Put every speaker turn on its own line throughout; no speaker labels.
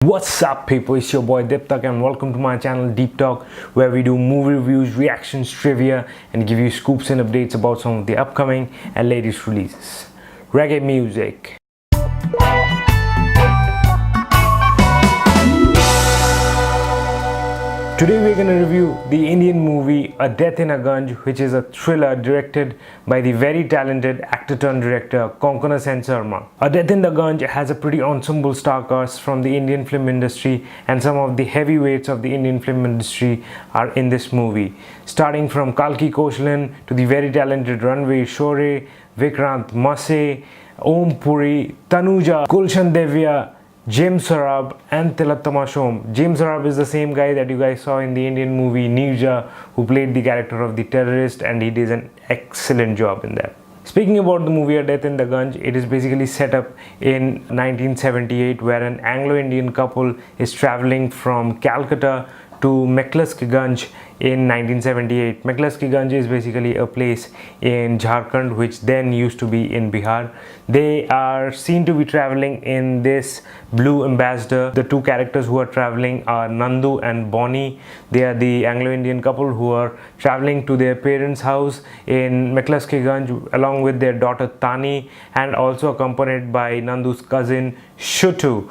What's up people, it's your boy DeepTalk and welcome to my channel DeepTalk, where we do movie reviews, reactions, trivia and give you scoops and updates about some of the upcoming and latest releases. Reggae music. Today we're going to review the Indian movie A Death in a Gunj, which is a thriller directed by the very talented actor-turned-director Konkona and Sharma. A Death in the Gunj has a pretty ensemble star cast from the Indian film industry, and some of the heavyweights of the Indian film industry are in this movie. Starting from Kalki Koechlin to the very talented Ranvir, Shorey, Vikrant, Massey, Puri, Tanuja, Gulshan, Devaiah, Sarbh and Tillotama Shome. Sarbh is the same guy that you guys saw in the Indian movie Tanuja, who played the character of the terrorist, and he did an excellent job in that. Speaking about the movie A Death in the Gunj, it is basically set up in 1978, where an Anglo-Indian couple is traveling from Calcutta to Gunj in 1978. Gunj is basically a place in Jharkhand which then used to be in Bihar. They are seen to be traveling in this blue ambassador. The two characters who are traveling are Nandu and Bonnie. They are the Anglo-Indian couple who are traveling to their parents' house in Gunj along with their daughter Tani, and also accompanied by Nandu's cousin Shutu.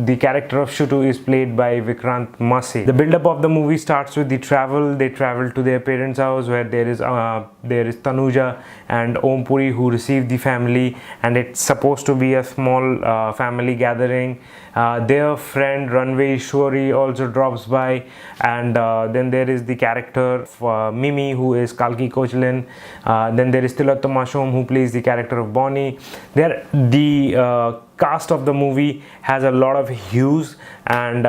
The character of Shutu is played by Vikrant Massey. The build-up of the movie starts with the travel. They travel to their parents' house, where there is Tanuja and Puri who receive the family, and it's supposed to be a small family gathering. Their friend Ranvir Shorey also drops by, and then there is the character of Mimi, who is Kalki Koechlin. Then there is Tillotama who plays the character of Bonnie. The cast of the movie has a lot of hues, and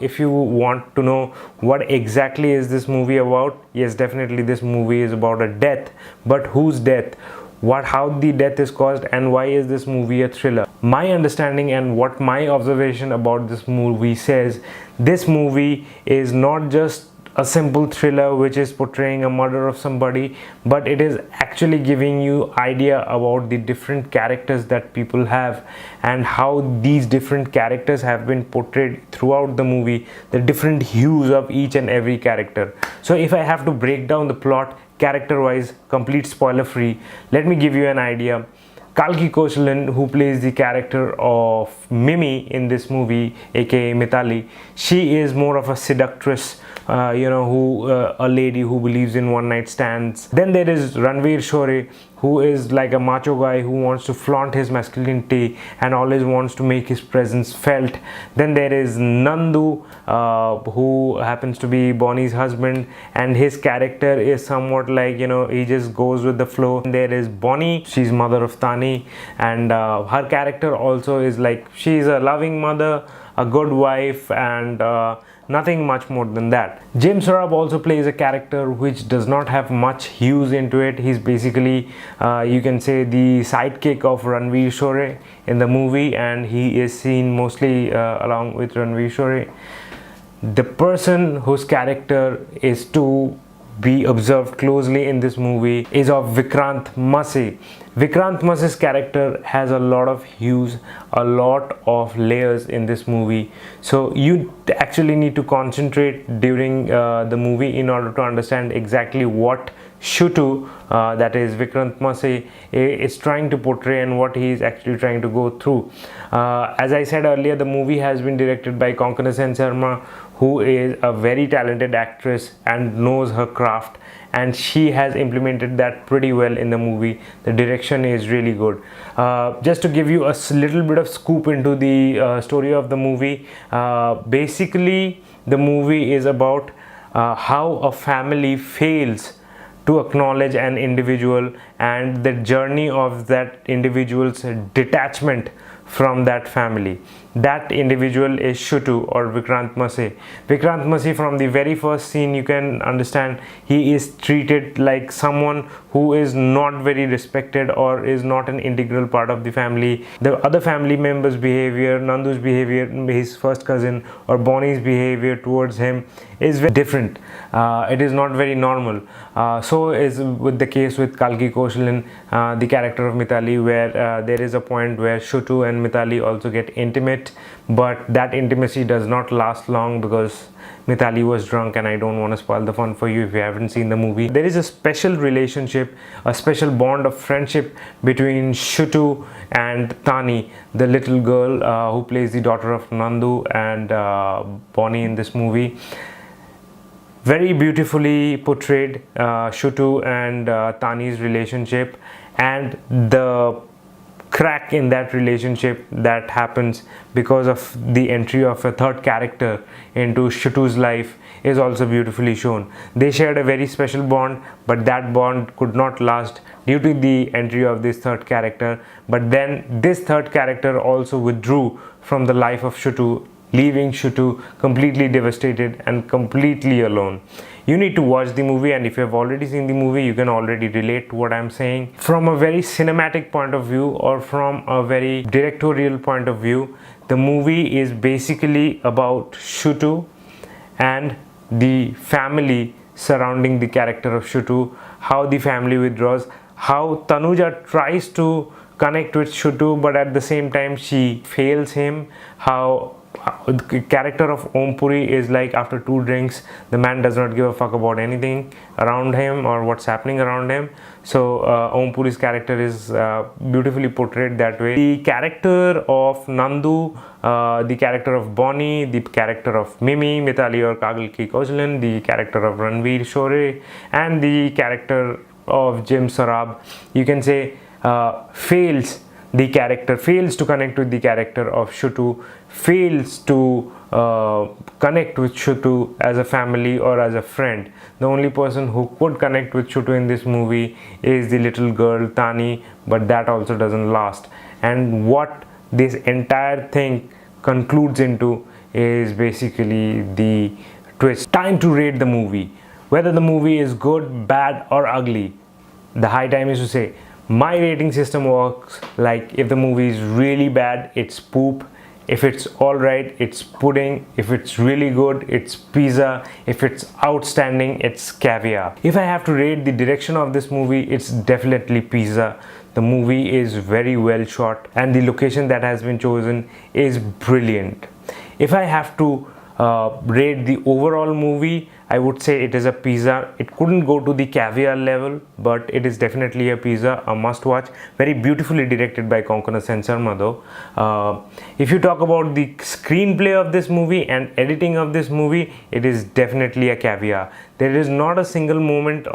if you want to know what exactly is this movie about, yes, definitely this movie is about a death. But whose death? How the death is caused, and why is this movie a thriller? My understanding and what my observation about this movie says, this movie is not just a simple thriller which is portraying a murder of somebody, but it is actually giving you idea about the different characters that people have and how these different characters have been portrayed throughout the movie, the different hues of each and every character. So if I have to break down the plot character wise, complete spoiler free, let me give you an idea. Kalki Koechlin, who plays the character of Mimi in this movie, aka Mittal, she is more of a seductress, a lady who believes in one night stands. Then there is Ranvir Shorey, who is like a macho guy who wants to flaunt his masculinity and always wants to make his presence felt. Then there is Nandu, who happens to be Bonnie's husband, and his character is somewhat like, he just goes with the flow. And there is Bonnie, she's mother of Tani, and her character also is like, she's a loving mother, a good wife, and nothing much more than that. Sarbh also plays a character which does not have much hues into it. He's basically, you can say, the sidekick of Ranvir Shorey in the movie, and he is seen mostly along with Ranvir Shorey. The person whose character is to be observed closely in this movie is of Vikrant Massey. Vikrant Massey's character has a lot of hues, a lot of layers in this movie. So you actually need to concentrate during the movie in order to understand exactly what Shutu, that is Vikrant Massey, is trying to portray and what he is actually trying to go through. As I said earlier, the movie has been directed by Konkona and Sharma, who is a very talented actress and knows her craft, and she has implemented that pretty well in the movie. The direction is really good. Just to give you a little bit of scoop into the story of the movie, basically the movie is about how a family fails to acknowledge an individual and the journey of that individual's detachment from that family. That individual is Shutu, or Vikrant Massey. Vikrant Massey, from the very first scene you can understand, he is treated like someone who is not very respected or is not an integral part of the family. The other family members' behavior, Nandu's behavior, his first cousin, or Bonnie's behavior towards him is very different. It is not very normal. So is with the case with Kalki Koechlin, the character of Mittal, where there is a point where Shutu and Mittal also get intimate, intimate, but that intimacy does not last long because Mittal was drunk, and I don't want to spoil the fun for you if you haven't seen the movie. There is a special relationship, a special bond of friendship between Shutu and Tani, the little girl who plays the daughter of Nandu and Bonnie in this movie. Very beautifully portrayed Shutu and Tani's relationship, and the crack in that relationship that happens because of the entry of a third character into Shutu's life is also beautifully shown. They shared a very special bond, but that bond could not last due to the entry of this third character. But then this third character also withdrew from the life of Shutu, leaving Shutu completely devastated and completely alone. You need to watch the movie, and if you have already seen the movie, you can already relate to what I'm saying. From a very cinematic point of view, or from a very directorial point of view, the movie is basically about Shutu and the family surrounding the character of Shutu, how the family withdraws, how Tanuja tries to connect with Shutu, but at the same time she fails him, how the character of Puri is like, after 2 drinks the man does not give a fuck about anything around him or what's happening around him. So Puri's character is beautifully portrayed that way. The character of Nandu, the character of Bonnie, the character of Mimi, Mittal or Kalki Koechlin, the character of Ranvir, Shorey, and the character of Jim Sarbh, you can say fails to connect with the character of Shutu, fails to connect with Shutu as a family or as a friend. The only person who could connect with Shutu in this movie is the little girl Tani, but that also doesn't last. And what this entire thing concludes into is basically the twist. Time to rate the movie. Whether the movie is good, bad or ugly, the high time is to say. My rating system works like, if the movie is really bad, it's poop. If it's alright, it's pudding. If it's really good, it's pizza. If it's outstanding, it's caviar. If I have to rate the direction of this movie, it's definitely pizza. The movie is very well shot and the location that has been chosen is brilliant. If I have to rate the overall movie, I would say it is a pizza. It couldn't go to the caviar level, but it is definitely a pizza, a must watch. Very beautifully directed by Konkona and Sharma though. If you talk about the screenplay of this movie and editing of this movie, it is definitely a caviar. There is not a single moment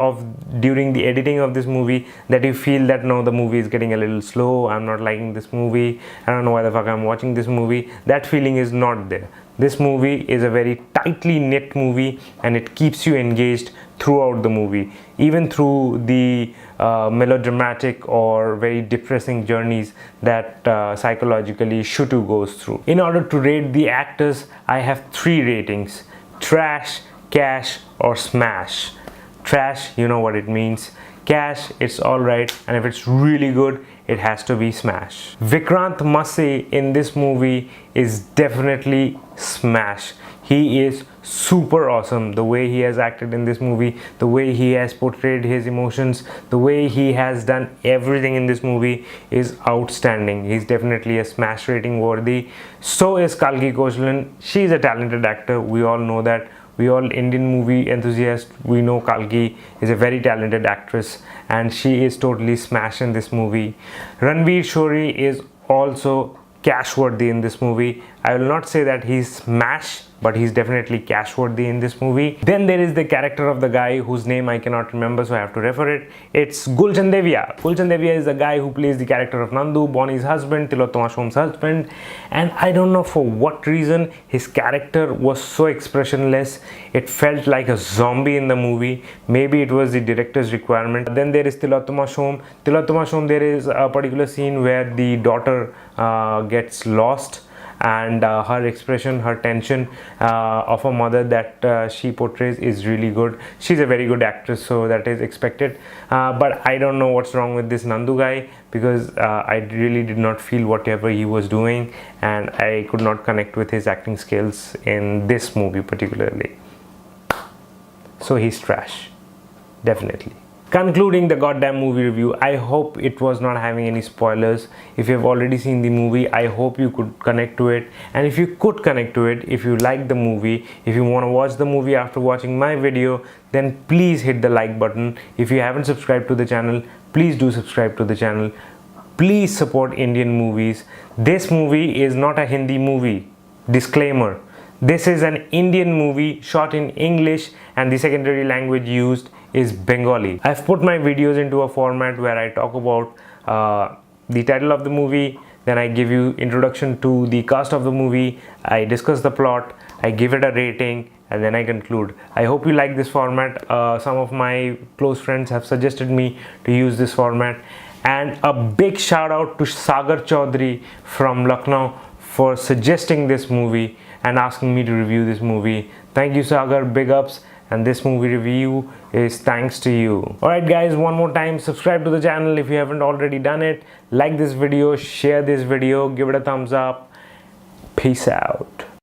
during the editing of this movie that you feel that no, the movie is getting a little slow, I'm not liking this movie, I don't know why the fuck I'm watching this movie. That feeling is not there. This movie is a very tightly knit movie and it keeps you engaged throughout the movie, even through the melodramatic or very depressing journeys that psychologically Shutu goes through. In order to rate the actors, I have 3 ratings: trash, cash or smash. Trash, you know what it means. Cash, it's alright, and if it's really good, it has to be smash. Vikrant Massey in this movie is definitely smash. He is super awesome. The way he has acted in this movie, the way he has portrayed his emotions, the way he has done everything in this movie is outstanding. He's definitely a smash rating worthy. So is Kalki Koechlin. She's a talented actor. We all know that. We all Indian movie enthusiasts, we know Kalki is a very talented actress and she is totally smash in this movie. Ranvir Shorey is also cash worthy in this movie. I will not say that he's smash, but he's definitely cash worthy in this movie. Then there is the character of the guy whose name I cannot remember, so I have to refer it. It's Gulshan. Gulshan Devaiah is the guy who plays the character of Nandu, Bonnie's husband, Tillotama Shome's husband, and I don't know for what reason his character was so expressionless. It felt like a zombie in the movie. Maybe it was the director's requirement. Then there is Tillotama Shome. There is a particular scene where the daughter gets lost, and her expression, her tension of a mother that she portrays is really good. She's a very good actress, so that is expected, but I don't know what's wrong with this Nandu guy, because I really did not feel whatever he was doing and I could not connect with his acting skills in this movie particularly. So he's trash, definitely. Concluding the goddamn movie review, I hope it was not having any spoilers. If you have already seen the movie, I hope you could connect to it. And if you could connect to it, if you like the movie, if you want to watch the movie after watching my video, then please hit the like button. If you haven't subscribed to the channel, please do subscribe to the channel. Please support Indian movies. This movie is not a Hindi movie. Disclaimer. This is an Indian movie shot in English and the secondary language used is Bengali. I've put my videos into a format where I talk about the title of the movie, then I give you introduction to the cast of the movie, I discuss the plot, I give it a rating, and then I conclude. I hope you like this format. Some of my close friends have suggested me to use this format. And a big shout out to Sagar Chaudhary from Lucknow for suggesting this movie and asking me to review this movie. Thank you, Sagar, big ups. And this movie review is thanks to you. Alright guys, one more time, subscribe to the channel if you haven't already done it. Like this video, share this video, give it a thumbs up. Peace out.